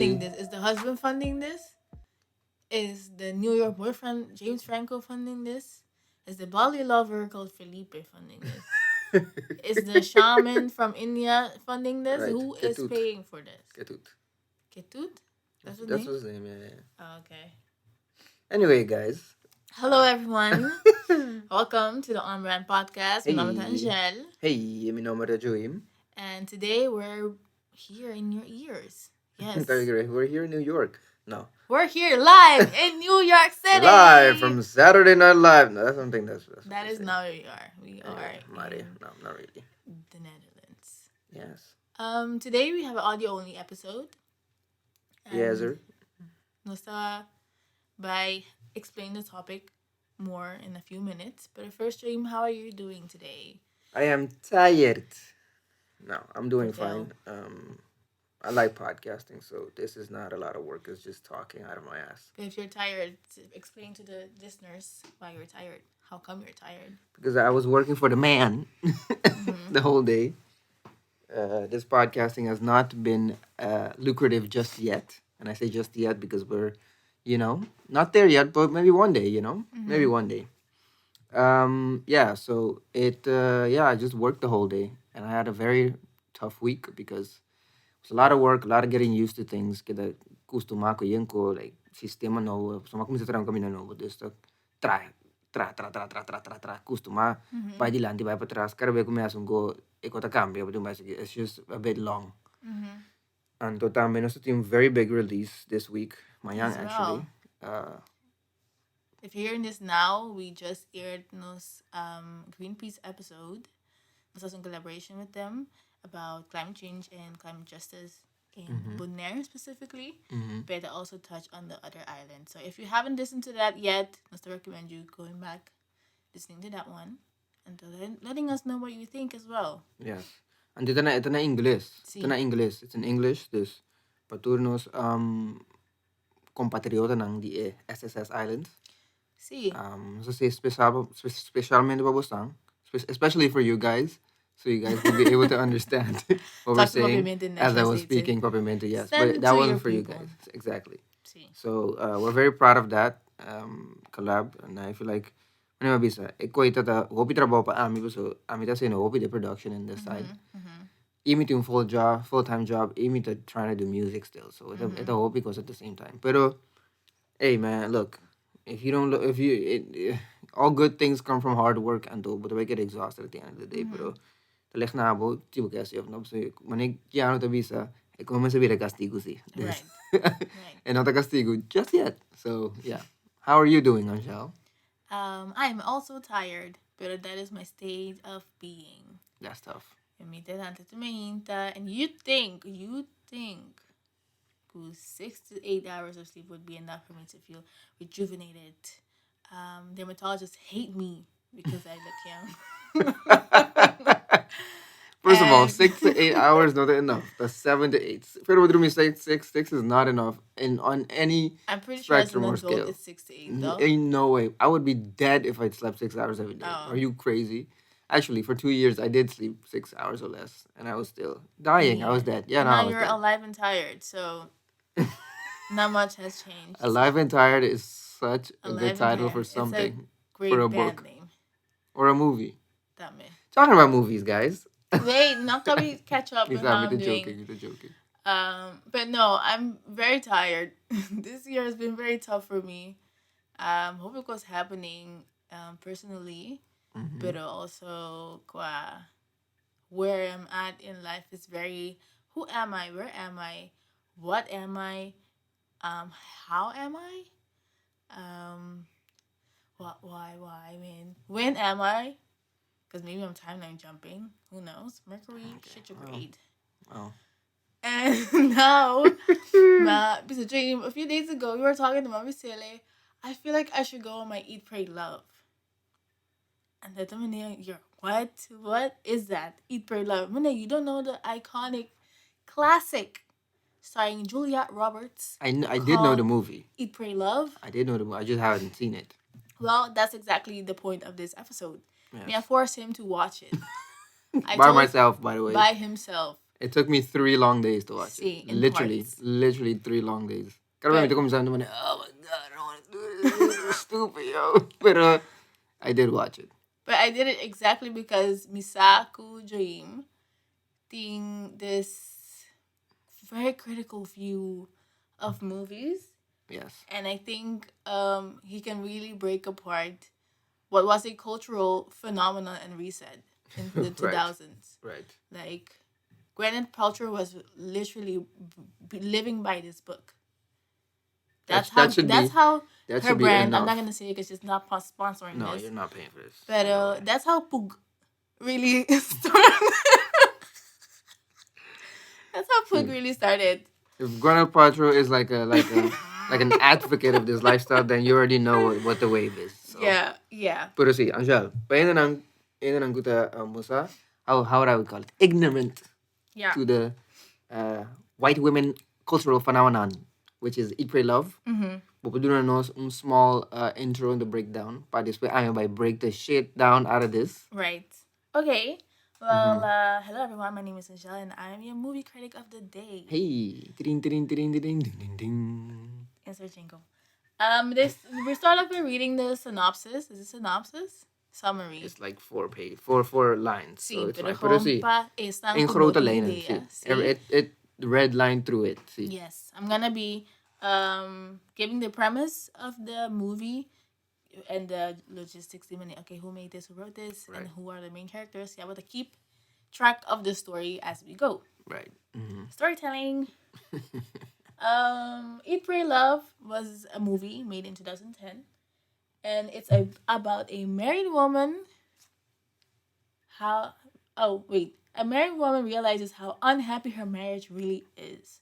funding this? Is the husband funding this? Is the New York boyfriend James Franco funding this? Is the Bali lover called Felipe funding this? Is the shaman from India funding this? Right. Who is Ketut. paying for this? Ketut. Ketut? That's his That's name? his name, yeah. Oh, okay. Anyway, guys. Hello, everyone. Welcome to the OnBrand Podcast. My name is Angèle. Hey, my name is Joïm. And today we're here in your ears. Yes. Very great. We're here in New York. No. We're here live in New York City. Live from Saturday Night Live. No, that's something that's that is not where we are. We are in no, not really. The Netherlands. Yes. Today we have an audio only episode. Yes, sir. Nosta by explain the topic more in a few minutes. But first, Joïm, how are you doing today? I am tired. No, I'm doing fine. I like podcasting, so this is not a lot of work. It's just talking out of my ass. If you're tired, explain to the listeners why you're tired. How come you're tired? Because I was working for the man the whole day. This podcasting has not been lucrative just yet. And I say just yet because we're, not there yet, but maybe one day, maybe one day. So I just worked the whole day. And I had a very tough week because it's a lot of work, a lot of getting used to things. Kita costuma ko yun ko, like, sistema novo. So, makumisatran kami na novo. Dus, tra, costuma. Vai di lanti, vai para trás. Cada vez que começa go, ecota cambia. It's just a bit long. And também nós tivemos very big release this week. Manhã, actually. If you're hearing this now, we just aired nos Greenpeace episode. This was in collaboration with them about climate change and climate justice in Bonaire specifically, but I also touch on the other islands. So if you haven't listened to that yet, I still recommend you going back, listening to that one, and letting us know what you think as well. Yes. And ito na English. Sí. Ito na English. It's in English. Dus paturnos compatriota ng di SSS Islands. Sí. So specialmente para vocês, especially for you guys. So you guys will be able to understand what we're saying as I was speaking propriamente, yes. But that wasn't for you guys. Exactly. Sí. So we're very proud of that collab. And I feel like, ano mabisa, eko itata, hopi trabaho pa ami po, so ami ta sino, hopi the production in this side. Imi to full-time job, imi to trying to do music still. So ito hopi goes at the same time. Pero, hey man, look, all good things come from hard work and but I get exhausted at the end of the day. Pero, leg na abo, tipo kasi of no. So, manig kiano to bisa, eko man sabi castigo si. Right. And not a castigo just yet. So, yeah. How are you doing, Angèle? I'm also tired, but that is my state of being. That's tough. And you think 6 to 8 hours of sleep would be enough for me to feel rejuvenated. Dermatologists hate me because I look young. First of all, 6 to 8 hours not enough. That's 7 to 8. Pero what do you say? 6 is not enough on any I'm pretty spectrum sure or as an adult scale. It's 6 to 8 though. Ain't no way. I would be dead if I slept 6 hours every day. Are you crazy? Actually, for 2 years, I did sleep 6 hours or less, and I was still dying. I was dead. Yeah, now you're alive and tired, so not much has changed. Alive and Tired is such a good title for something. For a book. Name. Or a movie. That me. Talking about movies, guys. Wait, not that we catch up with how I'm doing. Joking. But no, I'm very tired. This year has been very tough for me. Hope it was happening personally, but also where I'm at in life is very, who am I? Where am I? What am I? How am I? Why? I mean, when am I? Because maybe I'm timeline jumping. Who knows? Mercury, retrograde. Oh. And now, a few days ago, we were talking to Mami Sele. I feel like I should go on my Eat, Pray, Love. And the you're what? What is that? Eat, Pray, Love. You don't know the iconic classic starring Julia Roberts. I did know the movie. Eat, Pray, Love. I did know the movie. I just haven't seen it. Well, that's exactly the point of this episode. Yes. I forced him to watch it. By myself, by the way. By himself. It took me 3 long days to watch See, it. in Literally, parts. literally 3 long days. But- Karena itu kung saan naman, oh my god, I don't want to do this. This is stupid, yo. Pero I did watch it. But I did it exactly because Misaku Joïm think this very critical view of movies. Yes. And I think he can really break apart what was a cultural phenomenon and reset in the 2000s. Right. Like, Gwyneth Paltrow was literally living by this book. That's how That her should be brand. I'm enough. not gonna say it because she's not sponsoring No, this. you're not paying for this. But No way. that's how Pug really started. That's how Pug really started. If Gwyneth Paltrow is like an advocate of this lifestyle, then you already know what the wave is. So. Yeah. Pero sí, Angèle, paano nang guta musa? How would I call it? Ignorant Yeah. to the white women cultural phenomenon, which is Eat, Pray, Love. Mm-hmm. But we do know a small intro and the breakdown. By this way, I break the shit down out of this. Right. Okay. Well, hello everyone. My name is Angèle, and I am your movie critic of the day. Hey, ding ding ding ding ding ding ding. Insert jingle. We start off by reading the synopsis. Is it synopsis? Summary. It's like 4 lines. Sí, So it's pero fine. Pero sí, están in como grote lijnen. ideeën, Sí. sí? It red line through it. See. Yes. I'm gonna be giving the premise of the movie and the logistics. Okay, who made this, who wrote this, and who are the main characters. Yeah, but to keep track of the story as we go. Right. Mm-hmm. Storytelling. Eat, Pray, Love was a movie made in 2010, and it's about a married woman. A married woman realizes how unhappy her marriage really is,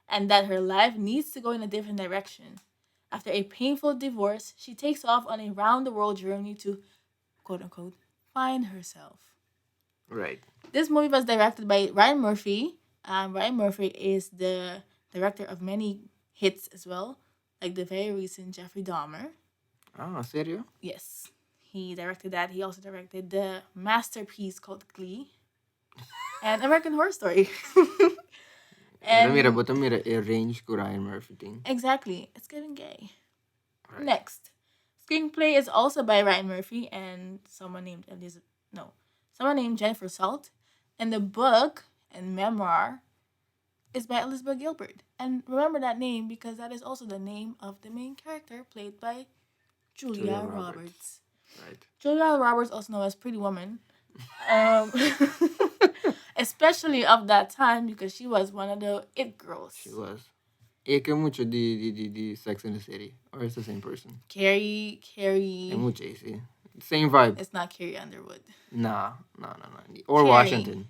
and that her life needs to go in a different direction. After a painful divorce, she takes off on a round-the-world journey to, quote-unquote, find herself. Right. This movie was directed by Ryan Murphy. Ryan Murphy is the director of many hits as well, like the very recent Jeffrey Dahmer. Ah, serio? Yes. He directed that. He also directed the masterpiece called Glee and American Horror Story. And but a range ko Ryan Murphy thing. Exactly. It's getting gay. Right. Next. Screenplay is also by Ryan Murphy and someone named Jennifer Salt. And the book and memoir is by Elizabeth Gilbert. And remember that name because that is also the name of the main character played by Julia Roberts. Right. Julia Roberts, also known as Pretty Woman. Especially of that time because she was one of the it girls. She was. Eke mucho di Sex in the City. Or it's the same person. Carrie. Mucho, see. Same vibe. It's not Carrie Underwood. Nah. Or Carrie. Washington.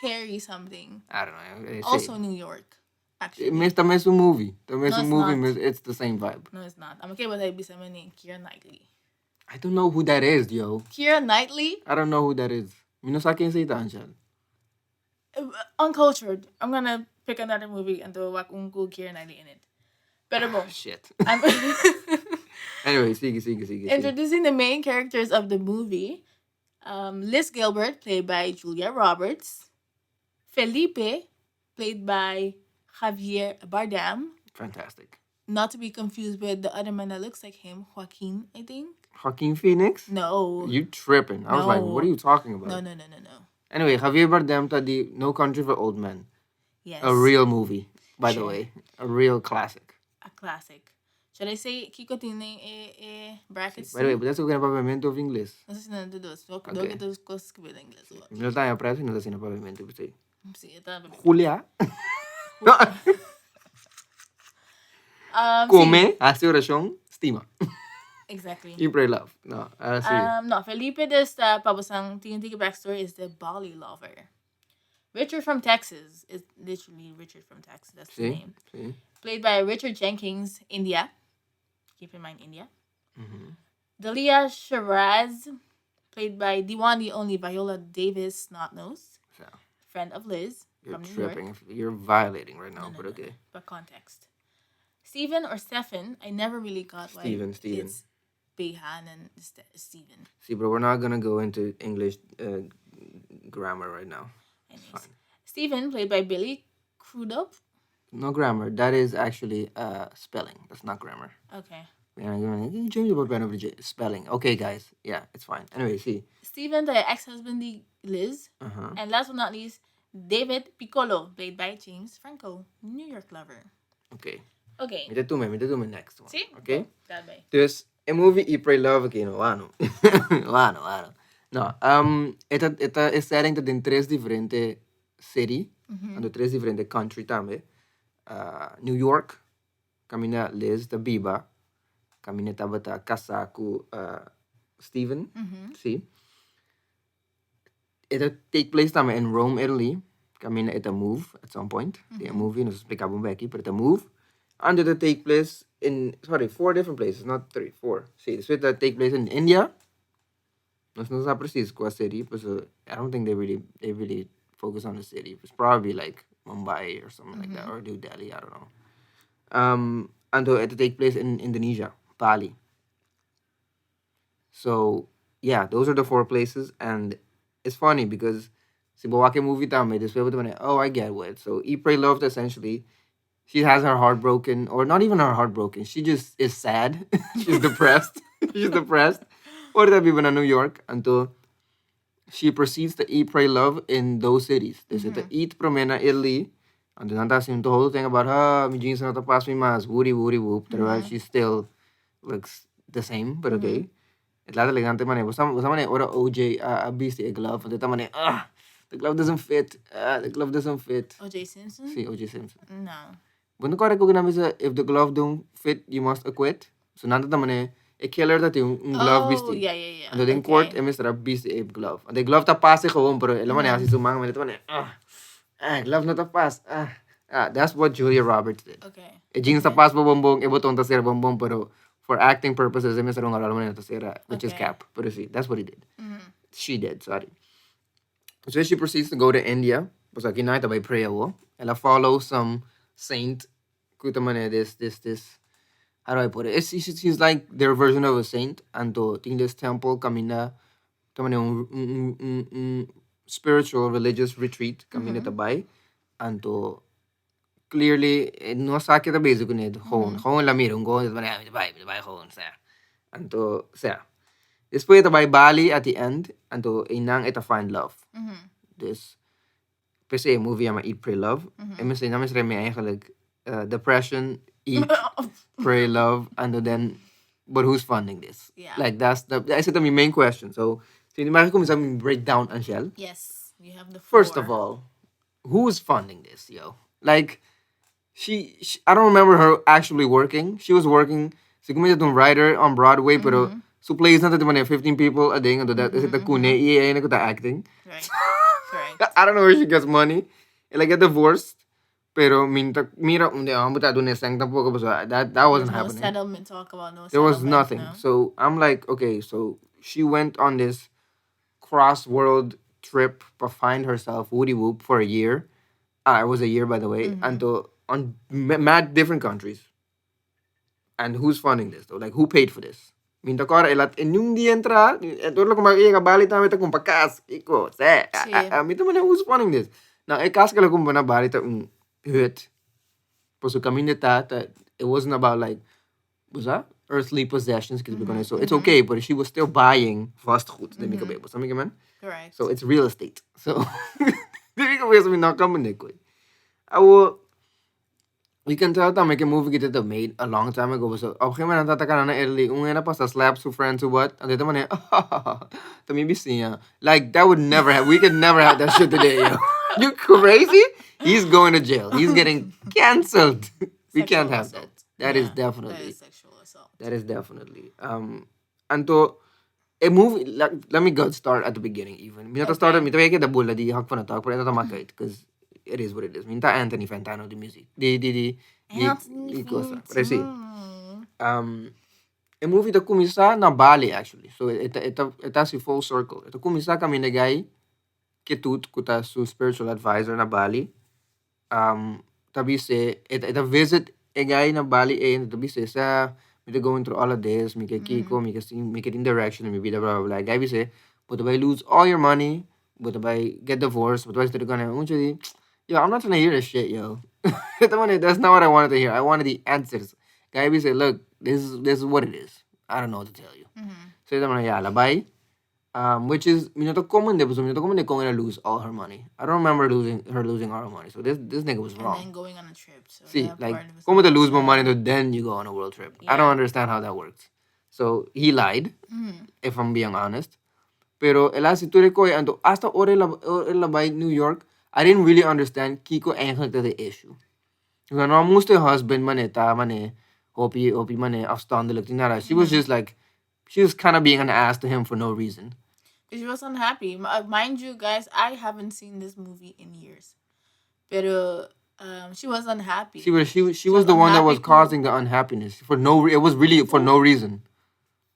Carrie something. I don't know. Also New York. Actually. It's a movie. Not. It's the same vibe. No, it's not. I'm okay with it. Bisa name Keira Knightley. I don't know who that is, yo. Keira Knightley? I don't know who that is. Minasaki sa ita, Angèle. Uncultured. I'm gonna pick another movie and throw Wakungu Keira Knightley in it. Better boom. Shit. I'm Anyway, sige. introducing the main characters of the movie. Liz Gilbert, played by Julia Roberts. Felipe, played by Javier Bardem. Fantastic. Not to be confused with the other man that looks like him, Joaquin, I think. Joaquin Phoenix? No. You tripping. I was like, what are you talking about? No. Anyway, Javier Bardem the No Country for Old Men. Yes. A real movie, by the way. A real classic. A classic. Should I say Kiko tiene brackets? By the way, but that's okay na pavimento of English. No sé si nandito dos. No Okay. que tus cosas que en inglés. No tayo preso, no tayo na pavimento. Sí, está bien. Julia. Sí. Come, hace oración, estima. Exactly. You pray love. No, sí. No, Felipe this pabasang TNT backstory is the Bali lover. Richard from Texas is literally Richard from Texas. That's the name. Sí. Played by Richard Jenkins, India. Keep in mind India. Mm-hmm. Dalia Shiraz, played by the one, the only Viola Davis Snotnose, So, friend of Liz you're from New York. tripping. You're violating right now, but okay. But context. Stephen or Stefan, I never really got why Steven. it's Behan and Stephen. See, bro, we're not gonna go into English grammar right now. Anyways. Fine. Steven, played by Billy Crudup. No grammar. That is actually spelling. That's not grammar. Okay. Yeah, change the pen over spelling. Okay, guys. Yeah, it's fine. Anyway, see. Steven, the ex-husband Liz. Uh-huh. And last but not least, David Piccolo, played by James Franco, New York lover. Okay. Okay. May do me next one. See? Okay? That way. Dus, een movie I Pray Love, okay, no, ano. Ano. No, esta is setting in tres differente city, and tres differente country tambe. New York, kamina Liz, the Biba, kamina tabata Kasaku, Steven, see? It'll take place tambe in Rome, Italy. Kamina it'll move at some point. The movie, no se explicaba Becky, but it'll move. And it'll take place in, sorry, 4 different places, not 3, 4. See, so it'll take place in India. No sé precis qual city, but I don't think they really focus on the city. It's probably like Mumbai or something like that, or New Delhi, I don't know. And it'll take place in Indonesia, Bali. So yeah, those are the 4 places, and it's funny because si bawa movie tama, this way oh, I get it. So Eat Pray Loved, essentially, she has her heart broken, or not even her heart broken. She just is sad. She's depressed. She's depressed. Or that people in New York until she proceeds to eat, pray, love in those cities. They said to eat promena Italy. And then that's the whole thing about my jeans not to pass me mas woody whoop. She still looks the same, but okay. It later elegante man. Was someone or OJ a beast a glove, and the man the glove doesn't fit. The glove doesn't fit. O.J. Simpson? See, OJ Simpson. No. But correct ko ginamit sa if the glove don't fit, you must acquit. So nanta naman a killer that yung glove bisti. Yeah. And in court, mistra bisti a glove. And the glove ta pass gewoon, pero alam mo na si sumang man ito man glove na ta pass. That's what Julia Roberts did. Okay. E jeans ta pass bombong, e botong ta sira bombong, pero for acting purposes, mistra nga alam mo na ta sira, which is cap. Pero see, that's what he did. She did, sorry. So she proceeds to go to India. Basta kinaita by prayer wo. Ela follow some saint. Kuta man this. How do I put it? She's like their version of a saint. And to in this temple kamina spiritual religious retreat kamina tabay. And to clearly no sakit ta basic kunid hon lamirong go tabay hon sa. And to sa. Después tabay Bali at the end. And to inang ita find love. This pese movie ama Eat Pray Love. Emes namin sa may like depression, eat, pray, love, and then but who's funding this? Yeah. Like that's the main question. So tinimaki ko minsan break down Angèle. Yes. You have the 4. First of all, who's funding this, yo? Like she I don't remember her actually working. She was working siguro itong writer on Broadway, pero so plays na natin 15 people a day, and that is the kune na ko ta acting. Right. Correct. I don't know where she gets money. Like get divorced. Pero mira buta doon sang tampoco that wasn't no happening. Settlement talk about no. There was settlement, nothing. No? So I'm like, okay, so she went on this cross world trip to find herself Woody Whoop for a year. It was a year, by the way, and on mad different countries. And who's funding this though? Like who paid for this? Minta ko elat inyong di entra, lo kung bali tama ita kung pakas, iko, se. Minta man who's funding this? Now, kas kala kung bali ta hurt. So kami nita that it wasn't about like was that earthly possessions so it's okay, but she was still buying vastgoed. Correct. So it's real estate. So I will. You can tell that make a movie get it made a long time ago. So okay man tataka na Italy. Una pa sa slap to friends or what? And dito man like that would never have. We could never have that shit today, yo. You crazy? He's going to jail. He's getting canceled. We can't have that. That is definitely. That is sexual assault. That is definitely. And to a movie. Let me start at the beginning. Even minata started. Minta kaya the bulla di hak pa na talk. Pero ito makait because it is what it is. Minta Anthony Fantano the music. Anthony Fantano. A movie to kumisa na Bali actually. So it has a full circle. Ito kumisa kami nagay kitut kuta su spiritual advisor na Bali. Tabi se ita visit a guy na Bali tabi se sa me going through all of this, me kiko, me get in direction, me be the blah blah blah. Guy say, but if I lose all your money, but if I get divorced, but if I still gonna Yo, I'm not trying to hear this shit, yo. That's not what I wanted to hear. I wanted the answers. Guy be say, look, this is what it is. I don't know what to tell you. So ito man, yeah, labay. Which is minato common de, so minato common de gonna lose all her money. I don't remember losing all her money. So this nigga was And wrong. then going on a trip. So See, that like, part was como to not lose more money, so- then you go on a world trip. I don't Yeah. understand how that works. So he lied, if I'm being honest. Pero ela si Tureko ando hasta ore la by New York, I didn't really understand Kiko eigenlijk de issue. Because no moest de husband maneta mane hopi mane afstandelijk tinara. She was just like she was kind of being an ass to him for no reason. She was unhappy. Mind you, guys, I haven't seen this movie in years. Pero she was unhappy. She was the one that was unhappy causing the unhappiness for no it was really for no reason.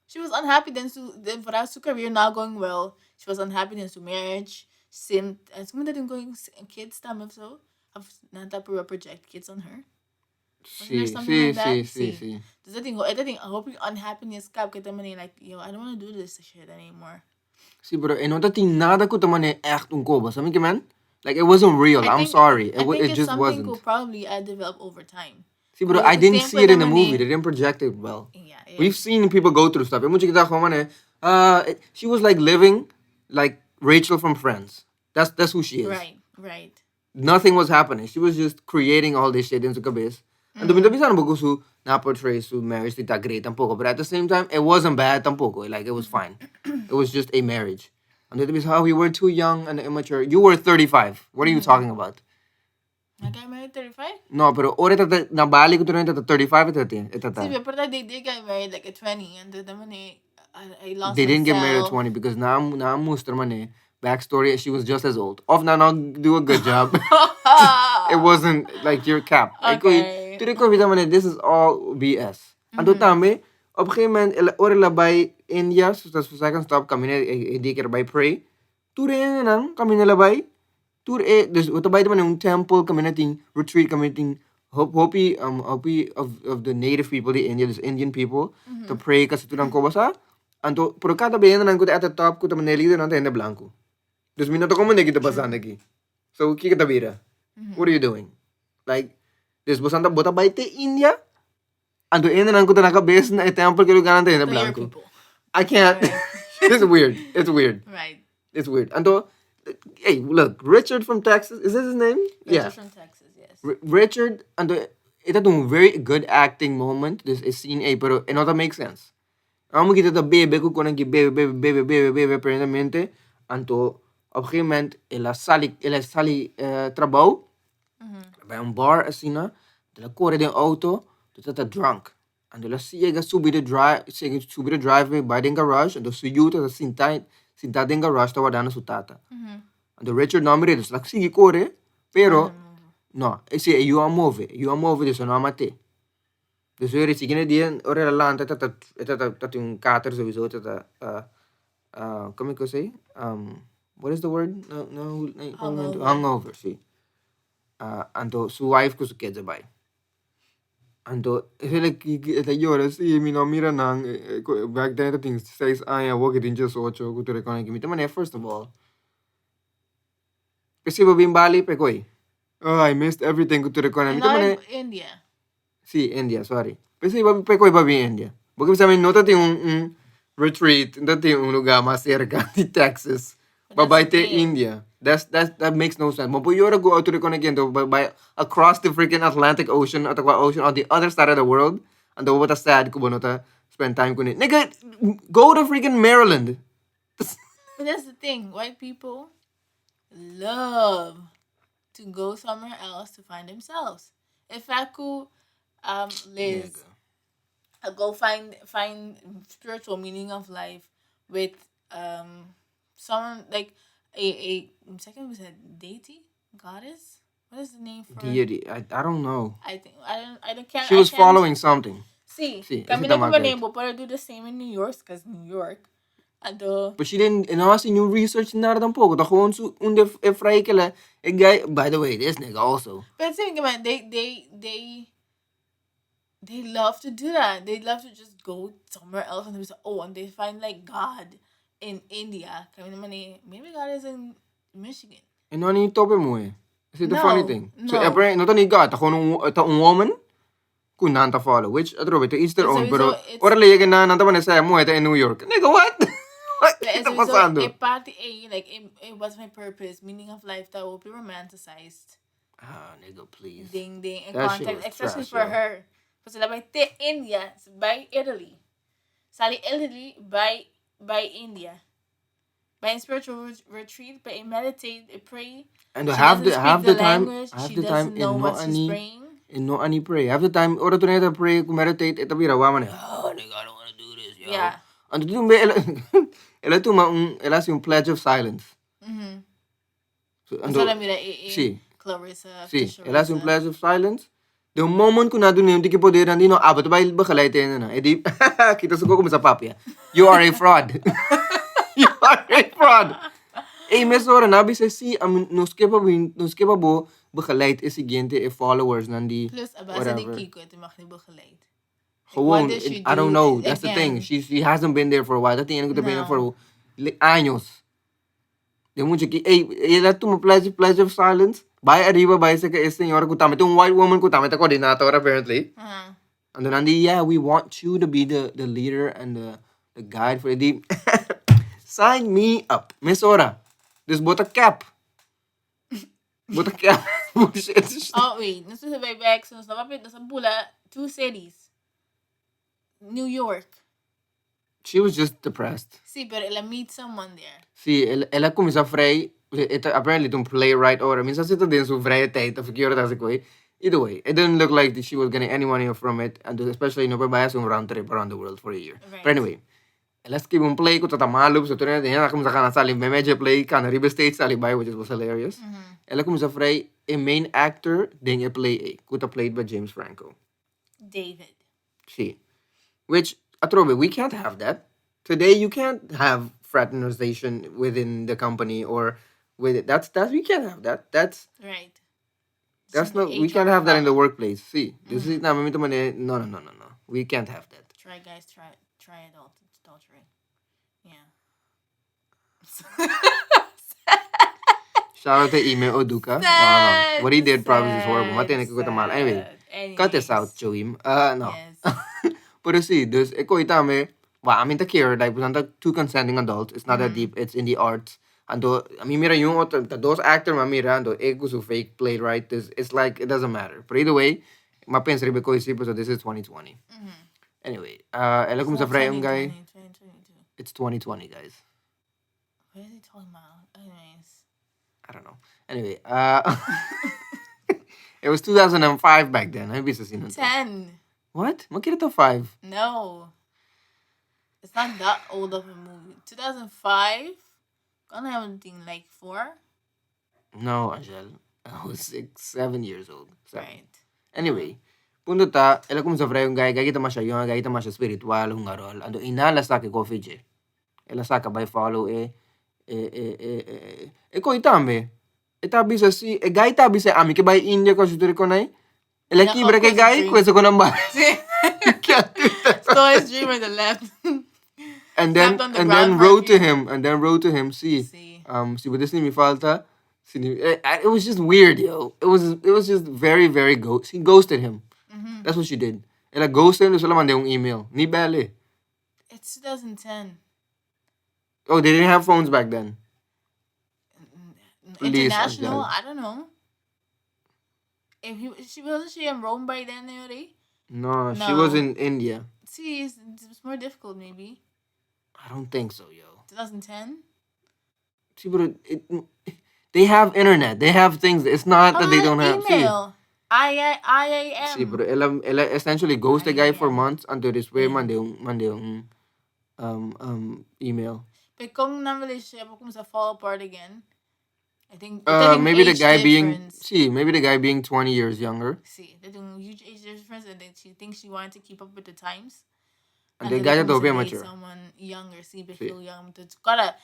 She was unhappy then for her career not going well. She was unhappy then to marriage. Sim and someone didn't going kids time if so. Have not that project kids on her. Wasn't there something like that? See. Does that thing I hope your unhappiness cap get money like yo, I don't wanna do this shit anymore. See, bro, en omdat die nada ko taman echt unkoba. Sabi ka man? Like it wasn't real. I'm sorry. I think It it's just something wasn't. could probably develop over time. See, bro, But I at the didn't same see it in the point, movie. They didn't project it well. Yeah, We've seen people go through stuff. She was like living like Rachel from Friends. That's who she is. right. Nothing was happening. She was just creating all this shit in su cabeza. And dumi-dumi sana bago su na-portray su marriage tita great tampoco. But at the same time, it wasn't bad tampoco. Like, it was fine. It was just a marriage. And dumi how we were too young and immature. You were 35. What are you talking about? I got married 35? No, pero ore tata nabali ko tuloy tata 35 itata. See, but they did get married like at 20 and the money I lost They didn't get married at myself. 20 because na muster man backstory she was just as old. Of na do a good job. It wasn't like your cap. Okay. This is all BS. Ando tame, op een gegeven moment, ore bij India, zoals we second stop, kami na, hindi keer bij pray. Ture na nang, kami na labay. Ture, dus wat bij naman yung temple, kami na ting retreat, kami ting hopi of the native people, the Indian people, to pray kasi tunang ko basa. Anto, pero kada bayan na nang ko at the top ko, taman nelido na tenda blanco. Dus minato ko man kita basa nagi. So, kika tabira. What are you doing? Like, this was anda bota baite India. Ando ina nang kuta nakabase na temple kilo ganante na So your blanco. people. I can't. It's weird. It's weird. Right. It's weird. Ando, hey, look, Richard from Texas. Is this his name? Richard from Texas, yes. Richard. Ando, ito a very good acting moment. This is scene A, pero no that makes sense. Amo kita the baby ko kunang baby permanente. Anto, op een gegeven moment, ela sali trabaho. Bij een bar assim, né? Ela corre de auto, tu tá drunk. And ela chega subir the driveway by the garage, and so you tá sentado em garage tá guardando sua tata. And the Richard não mire, dus like sigue corre, pero no, esse you a move, dus não amate. Dus weer is sigine dia ora la lanta tá um kater sowieso tá como é que eu sei? What is the word? No, hungover, see. Anto su wife ko su kids bay. Anto hele ita llora sí, mi no mira nang back then the things says I walk it in just ocho ko to recognize mi tamane first of all. Kasi babimbali pe koy. Oh, I missed everything ko to recognize mi tamane. India. Sí, India, sorry. Kasi pe koy babi India. Porque sa amin nota un retreat, nota un lugar más cerca de Texas. Babaite India. That makes no sense. Mapo you go out to the again by across the freaking Atlantic Ocean at the ocean on the other side of the world. And the what a sad kubonota spend time kun nigga go to freaking Maryland. But that's the thing. White people love to go somewhere else to find themselves. If I could Liz, I'll go find spiritual meaning of life with someone like a second was a deity goddess. What is the name for Deity. I don't know. I think I don't can't. She was following something. See, Sí, kami ese na tama name, but do the same in New York because New York. But she didn't, new research nada tampoco. Da gewoon zo unde vrij kele. A guy, by the way, this nigga also. But think about it, they love to do that. They love to just go somewhere else and they say, oh, and they find like God in India. Kami naman maybe God is in Michigan. En no ni tope mo eh. See, the funny No, thing. So, no. apparently, not only got a woman, kunanta follow, which, I don't know, to each their It's own, pero, it's ora liya na, nanta man sa mo, ito in New York. Nigga, what? What it's kita so pasando? a party a like it was my purpose, meaning of life that will be romanticized. Ah, nigga, please. Ding ding in That shit context, was especially trash, for yo. her. Because by India, by Italy. Sali Italy by India. By a spiritual retreat, by a meditate, a pray. And She half doesn't the speak half the the time, language. half She the time doesn't know in no what she's ani praying. in no ani pray. Half the time, ora to na pray, ku meditate, ito bira wa man. Oh, nigga, I don't want to do this, yo. Yeah. And to be ela tu ma ela si un pledge of silence. Mm-hmm. So, So let me si, Clarissa, si, Fisher. ela si un pledge of silence. The moment ko na dun yung di ki poder hindi no abot ba il ba kalay tayo na. Edi kita sa ko sa papya. You are a fraud. You are a fraud. Eh, mesora nabi sa si nos que pa bo bakalight is siguiente e followers nandi Plus, abasa whatever. din Kiko ito maknibukhalait. Gewoon, what did she I don't do know. That's the again? thing. She hasn't been there for a while. That thing ko been there for No. años. De mucho que ela tu pledge of silence. By arriba by sa ka senyor ko tama itong white woman ko tama ito coordinator apparently. Uh-huh. And then Andy, yeah, we want you to be the leader and the guide for the sign me up. Miss Ora. This bought a cap. Bought a cap. Bullshit. Oh, wait. Nasa sa back. So, nasa bula, 2 cities. New York. She was just depressed. See, but ela meet someone there. Sí, ela começou a frei, apparently itong playwright or minsan sito din so vrij tijd of ik hoorde dat ik weet. Either way, it didn't look like she was getting any money from it, and especially no pabaya sa round trip around the world for a year. Right. But anyway, ela skip un play ko tatamalub so tuloy na ako sa kana sali medyo play kana ribe stage sali by which was hilarious. Ela começou a frei a main actor ding a play a kuta played by James Franco. David. Sí. Which atrobe, we can't have that. Today you can't have fraternization within the company or with it. That's we can't have that. That's Right. not we can't have that in the workplace. See, this is no. We can't have that. Try, guys. Try adultery. Yeah. Shout out to Ime Oduka. No. What he did probably is horrible. Matinig ko mal. Anyway, cut this out, Joïm. No. Yes. But see, this eko itame. Well, I mean, the care like two consenting adults. It's not that deep. It's in the arts. And I mean, mira yung those actor mamira and ego so fake played right. It's like it doesn't matter. But either way, mapensa rin ko isip so this is 2020. Anyway, ela kung sa frey yung guy. 2022. It's 2020, guys. What is he talking about? Anyways. I don't know. Anyway, it was 2005 back then. I'd be 10. What? Makita to 5. No. It's not that old of a movie. 2005? Gonna have anything like 4? No, Angèle. I was 6, 7 years old. 7. Right. Anyway, punto ta, ela kung sa frey yung guy, gagita masya yung, gagita masya spiritual, hungarol. Ando inala sa ki coffee je. Ela sa ka by follow ko itame. Itabi sa si, guy tabi sa ami, kibay India ko suturi ko nai. Ela kibra kay guy, kwesa ko nang ba. So his dream on the left. And then wrote to him, see, but this mi falta. It was just weird, yo. It was just very, very ghost. He ghosted him. That's what she did. Ela ghosted him, so mande yung email. Ni bale. It's 2010. Oh, they didn't have phones back then. International? I don't know. Wasn't she in Rome by then already? No, she was in India. See, it's more difficult maybe. I don't think so, yo. 2010? See, but they have internet. They have things. It's not that they don't have. Email. IAM. See, but ela essentially ghost the guy for months until this way mande yung email. But kung na relationship kung sa fall apart again, I think maybe the guy difference. maybe the guy being 20 years younger. See, there's a huge age difference, and then she thinks she wanted to keep up with the times. And the guy to be mature. Someone younger, see, but feel young. It's got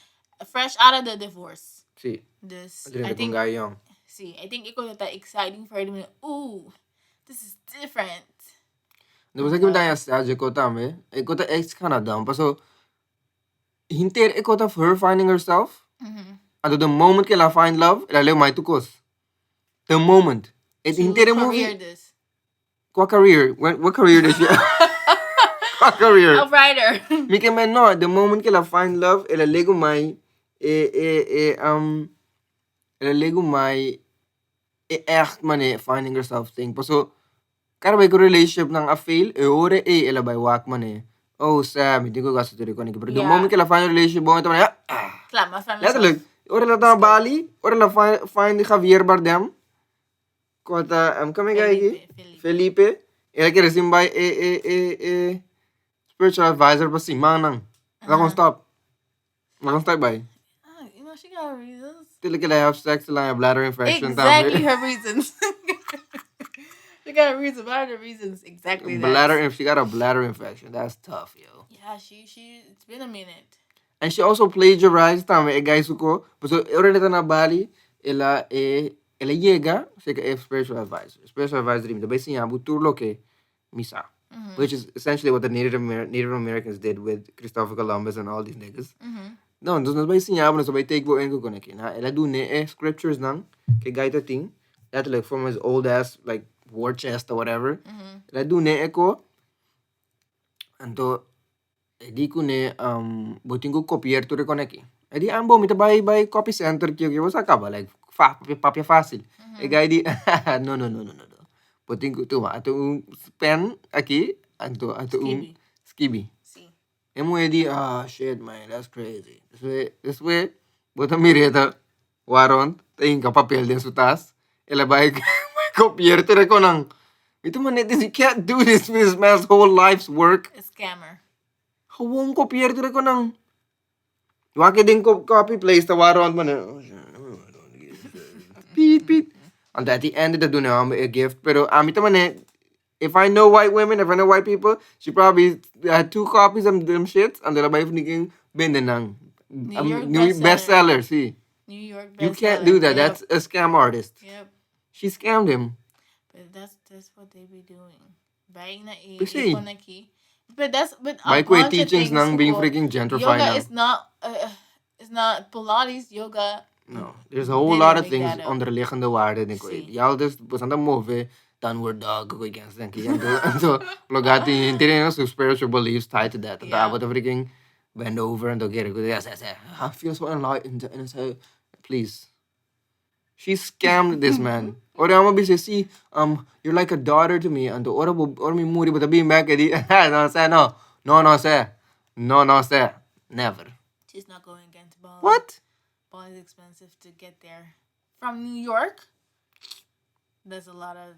fresh out of the divorce. See, I think guy young. See, I think it was that exciting for him. Ooh, this is different. There was like a stage ko tame. Iko ta ex kana down. So, hinter iko ta her finding herself. And the moment kila find love, ila leo may tukos. the moment. So Hindi rin career movie. this. What career? What career does she? What career? A writer. Mika man no, the moment que ela find love, ela lego mai ela lego mai echt mane finding herself thing. So cara vai ko relationship nang a fail, ore ela vai wak mane. Oh Sam, hindi ko gasto tiri ko ni. Pero the moment que ela find relationship, bom ito mane. Claro, my family. Letterlijk. Ora la ta Bali, ora la find Javier Bardem. Kota kami gaya Felipe. Ela quer assim vai spiritual advisor pa si manang. Ela kung stop. Ela kung stop by. You know, she got reasons. Till que ela have sex, ela have bladder infection. Exactly her reasons. She got a reason. What are the reasons? Exactly that. She got a bladder infection. That's tough, yo. Yeah, she. It's been a minute. And she also plagiarized tama guys ko. So ora neta na Bali, ela llega, se que spiritual advisor. Spiritual advisor rim, dabei siya butur lo que misa. Which is essentially what the Native Americans did with Christopher Columbus and all these niggas. No, dus nabay siya na sabay take bo en ko koneki na. Ela do ne scriptures nang que gaita ting. That like from his old ass like war chest or whatever. Ela do ne ko. Anto edi ko ne boting ko copier to rekoneki. Edi ambo mita by copy center kyo was acaba like papia fácil. E guy di no. Boting ko tuma ato pen aqui anto skibi. Emo edi shit man, that's crazy. This way bota mireta waron tain ka papel din sutas. Ela by copier to rekonang. Ito man it is you can't do this with this man's whole life's work. A scammer. Hawong copier to rekonang. Waki din ko copy paste the waron man. Beep. And at the end of the do a gift. Pero amita man if I know white women, if I know white people, she probably had 2 copies of them shits and they'll buy niging bendenang. New bestseller, see. New York bestseller. You can't do that. That's a scam artist. Yep. She scammed him. But that's what they be doing. Buying na Kasi. ikonaki. But that's but By quit teachings nang being freaking gentrified yoga now. Is not Pilates yoga. No, there's a whole lot of things onderliggende waarden denk ik. Y'all just was aan de move downward dog go against denk ik. En zo logati interen so spiritual beliefs tied to that. And what freaking bend over and get it. Yes. I feel so enlightened and so please. She scammed this man. Or I'm gonna be see you're like a daughter to me and or me muri but being back at no say never. She's not going against Bali. What? Bali is expensive to get there from New York. There's a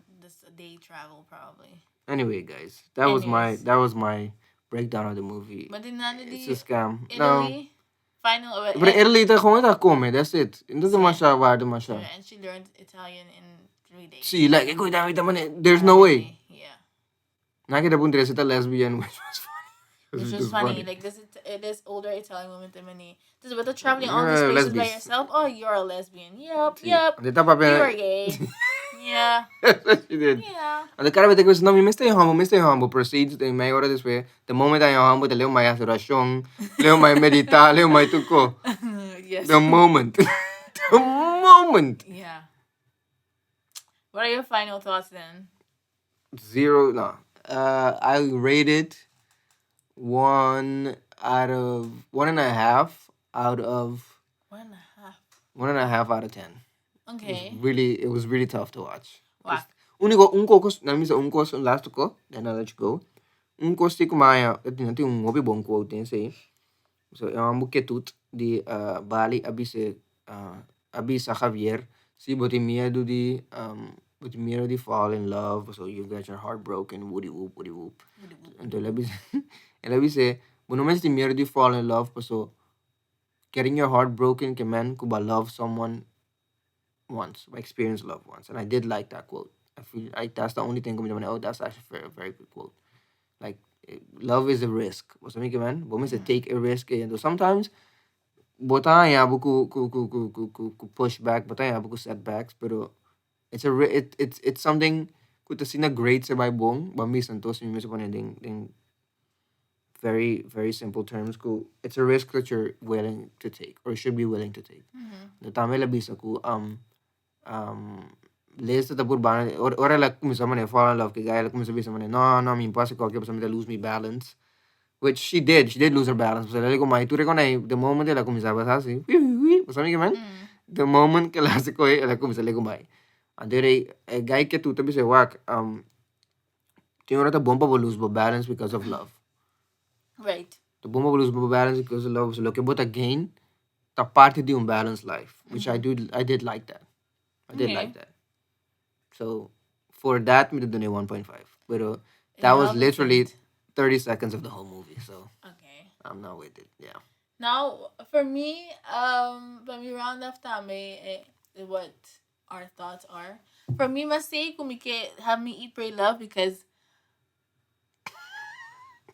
day travel probably. Anyway, guys, that was my breakdown of the movie. But in it's a scam. Italy, final. But Italy, that's it. Hindi masya waarde masya. And she learned Italian in 3 days. See, like, there's no way. Yeah. Nakita pun dress lesbian, which was funny. Which was funny. Like this older Italian woman to many. This is with traveling all these places by yourself. Oh, you're a lesbian. Yep. You're gay. Yeah. She did. Yeah. And the cara was no, Mr. Humble proceeds in my order this way. The moment I am humble, the leo my asurasyon, leo my medita, leo my tuko. Yes. The moment. The moment. Yeah. What are your final thoughts then? 0. No. I rated 1 out of 1.5 out of 1.5. 1.5 out of 10. Okay. It was really tough to watch. Wow. Unkos last ko, then I'll let you go. Unkos ti kumaya, at nanti yung ngobi bong quote din say. So yung buketut di Bali abisa Javier, si boti miedo di fall in love, so you get your heart broken, woody whoop. And the labi say, buno ti miedo di fall in love, so getting your heart broken can man kuba love someone once, experience love once. And I did like that quote. I feel like that's the only thing that's actually a very good quote. Like love is a risk. What's the man? But say take a risk. And sometimes botanya ku push back, botanya ku setbacks, pero it's something kuta sina great sa bay bong, ba minsan to sa ding very very simple terms ko. It's a risk that you're willing to take or should be willing to take. The tama labis ako leste ta urbana, ora la come sa mane fall in love, che guy la come sa bisa mane, no, no, mi impossible qualche person to lose me balance. Which she did lose her balance. So, like, my tu reconai, the moment la come sa basa si, sabi man, the moment que la se coi, la come sa le come. And there a guy que tu tabi se wak, tinha ora ta bomba will lose balance because of love. Right. The bomba will lose balance because of love. So, look, but again, the party di unbalanced life, which I did like that. I did like that. So for that, me to donate 1.5. But that was literally 30 seconds of the whole movie. So Okay. I'm not with it. Yeah. Now, for me, when we round off time, what our thoughts are. For me, must say, kumike, have me eat, pray, love, because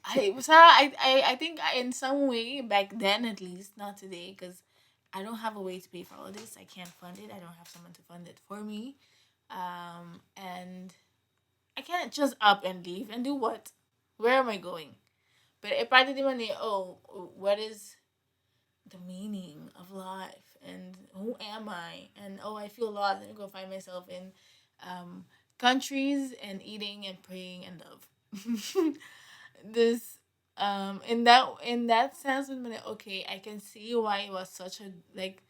I think in some way, back then at least, not today, because I don't have a way to pay for all this. I can't fund it. I don't have someone to fund it for me. And I can't just up and leave and do what? Where am I going? But if I didn't money, oh, what is the meaning of life? And who am I? And oh, I feel lost. And go find myself in countries and eating and praying and love. This in that sense, okay, I can see why it was such a like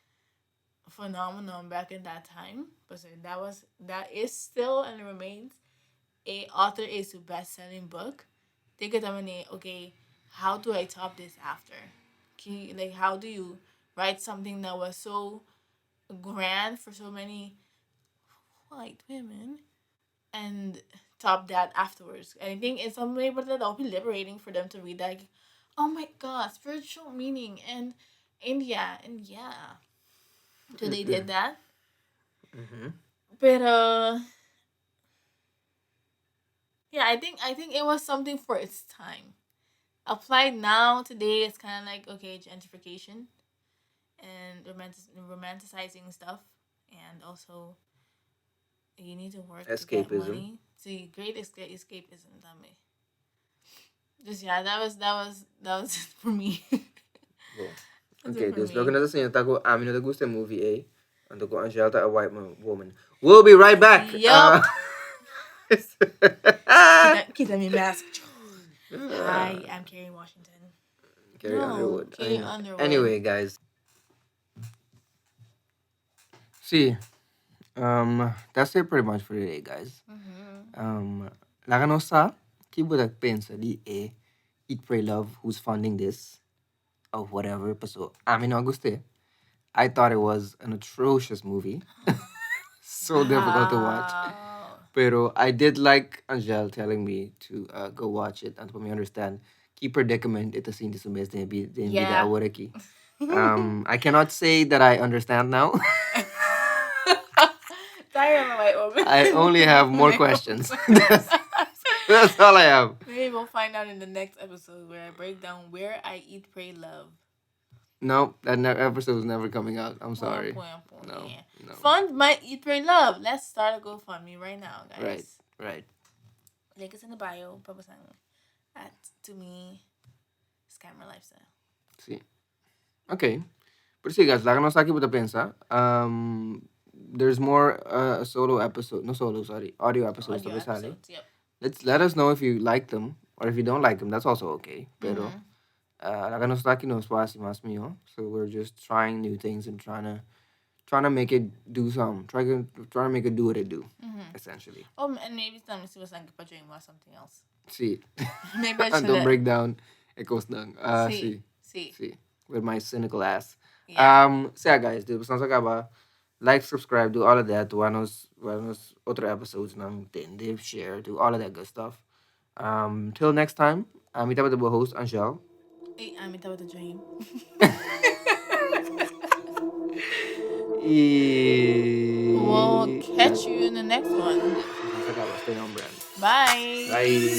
phenomenon back in that time. But that is still and remains a author is a best selling book. Take it okay, how do I top this after? Like how do you write something that was so grand for so many white women and top that afterwards? And I think in some way but that'll be liberating for them to read like, oh my god, spiritual meaning and India and yeah. So they did that. But yeah, I think it was something for its time. Applied now today, it's kind of like okay, gentrification and romanticizing stuff, and also you need to work to get Escapism. money. See, great escapism, tell me. Just yeah, that was it for me. Well, That's okay, it for this me. looking at the scene, taco, I'm in the gusto movie, eh? And the Angèle, a white woman. We'll be right back. Yup. Kita me mask. Hi, I'm Carrie Washington. Carrie No, Underwood. Carrie I know. Underwood. Anyway, guys. See, that's it pretty much for today, guys. Laga no sa, kibo pensa di Eat, Pray, Love, who's funding this, or whatever. So, amin no gusto eh. I thought it was an atrocious movie. So difficult to watch. Pero I did like Angel telling me to go watch it and to me understand key predicament ito sin sa best din bida awaraki. I cannot say that I understand now. I only have more questions. That's all I have. Maybe we'll find out in the next episode where I break down where I eat, pray, love. No, that episode is never coming out. I'm sorry. No. Fund my eat, pray, love. Let's start a GoFundMe right now, guys. Right. Link is in the bio. Papasang at to me scammer lifestyle. See. Okay. But see, guys, like I sa kita pensa. There's more solo episode. No solo, sorry, audio episodes. Yep. Let us know if you like them or if you don't like them. That's also okay. Pero like I know sa no spasi mas mio. So we're just trying new things and trying to make it do something. Trying to make it do what it do. Essentially. Oh, and maybe some si wasang Joïm or something else. See. Maybe And don't break down. It goes down. See. With my cynical ass. Yeah. So yeah, guys, di basta ba like, subscribe, do all of that. Do anos other episodes ng Tindip, share, do all of that good stuff. Till next time, I'm with the host Angèle. Hey, I'm with the Joïm. We'll catch you in the next one. Stay on brand. Bye. Bye.